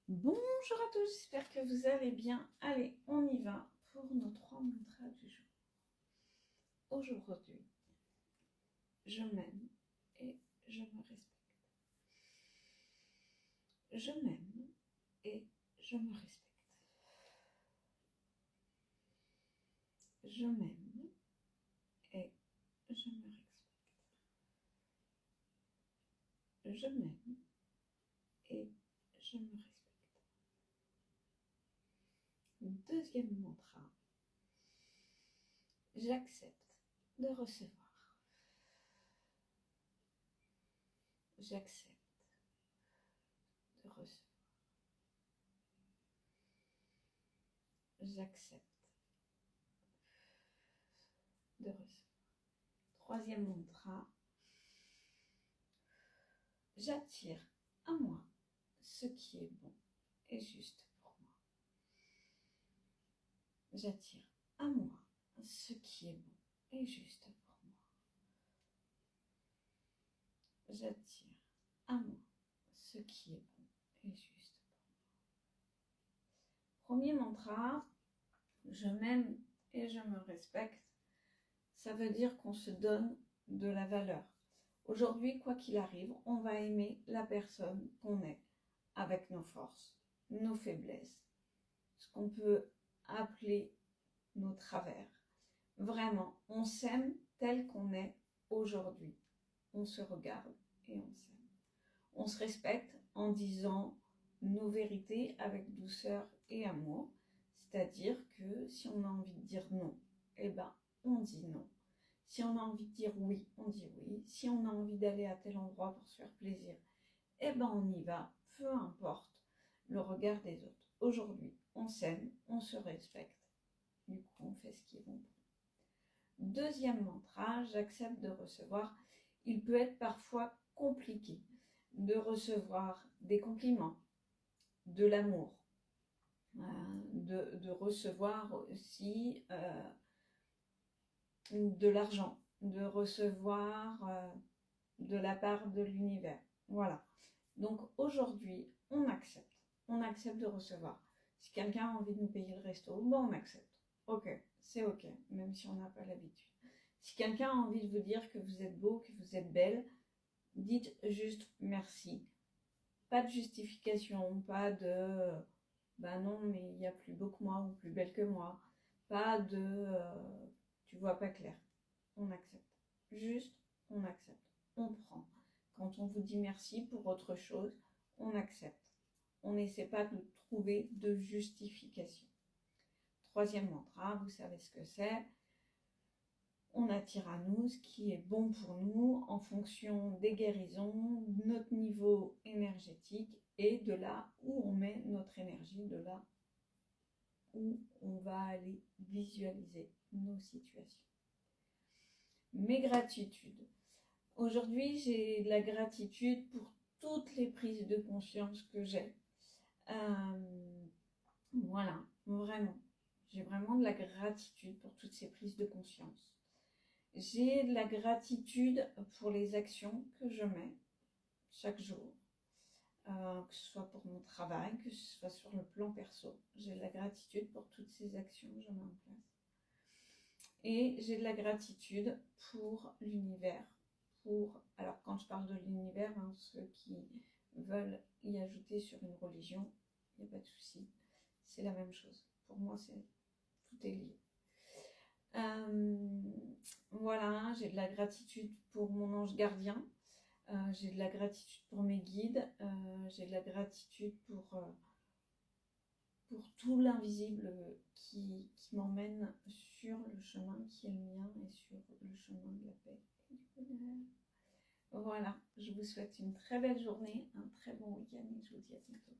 Bonjour à tous, j'espère que vous allez bien. Allez, on y va pour nos 3 mantras du jour. Aujourd'hui, je m'aime et je me respecte. Je m'aime et je me respecte. Je m'aime et je me respecte. Je m'aime et je me respecte. Deuxième mantra, j'accepte de recevoir. J'accepte de recevoir. J'accepte de recevoir. Troisième mantra, j'attire à moi ce qui est bon et juste pour moi. J'attire à moi ce qui est bon et juste pour moi. J'attire à moi ce qui est bon et juste pour moi. Premier mantra, je m'aime et je me respecte. Ça veut dire qu'on se donne de la valeur. Aujourd'hui, quoi qu'il arrive, on va aimer la personne qu'on est, avec nos forces, nos faiblesses, ce qu'on peut appeler nos travers. Vraiment, on s'aime tel qu'on est aujourd'hui. On se regarde et on s'aime. On se respecte en disant nos vérités avec douceur et amour. C'est-à-dire que si on a envie de dire non, eh ben, on dit non. Si on a envie de dire oui, on dit oui. Si on a envie d'aller à tel endroit pour se faire plaisir, eh ben, on y va. Peu importe le regard des autres. Aujourd'hui, on s'aime, on se respecte. Du coup, on fait ce qui est bon pour nous. Deuxième mantra, j'accepte de recevoir. Il peut être parfois compliqué de recevoir des compliments, de l'amour, de recevoir aussi de l'argent, de recevoir de la part de l'univers. Voilà. Donc aujourd'hui, on accepte de recevoir. Si quelqu'un a envie de nous payer le resto, bon, on accepte. Ok, c'est ok, même si on n'a pas l'habitude. Si quelqu'un a envie de vous dire que vous êtes beau, que vous êtes belle, dites juste merci. Pas de justification, pas de bah non, mais il y a plus beau que moi ou plus belle que moi. Pas de tu vois pas clair. On accepte. Juste, on accepte. On prend. Quand on vous dit merci pour autre chose, on accepte. On n'essaie pas de trouver de justification. Troisième mantra, vous savez ce que c'est. On attire à nous ce qui est bon pour nous en fonction des guérisons, de notre niveau énergétique et de là où on met notre énergie, de là où on va aller visualiser nos situations. Mes gratitudes. Aujourd'hui, j'ai de la gratitude pour toutes les prises de conscience que j'ai. Voilà, vraiment. J'ai vraiment de la gratitude pour toutes ces prises de conscience. J'ai de la gratitude pour les actions que je mets chaque jour, que ce soit pour mon travail, que ce soit sur le plan perso. J'ai de la gratitude pour toutes ces actions que je mets en place. Et j'ai de la gratitude pour l'univers. Alors quand je parle de l'univers, ceux qui veulent y ajouter sur une religion, il n'y a pas de souci. C'est la même chose. Pour moi, tout est lié. Voilà, j'ai de la gratitude pour mon ange gardien. J'ai de la gratitude pour mes guides. J'ai de la gratitude pour tout l'invisible qui m'emmène sur le chemin qui est le mien et sur le chemin de la paix et du bonheur. Voilà, je vous souhaite une très belle journée, un très bon week-end et je vous dis à bientôt.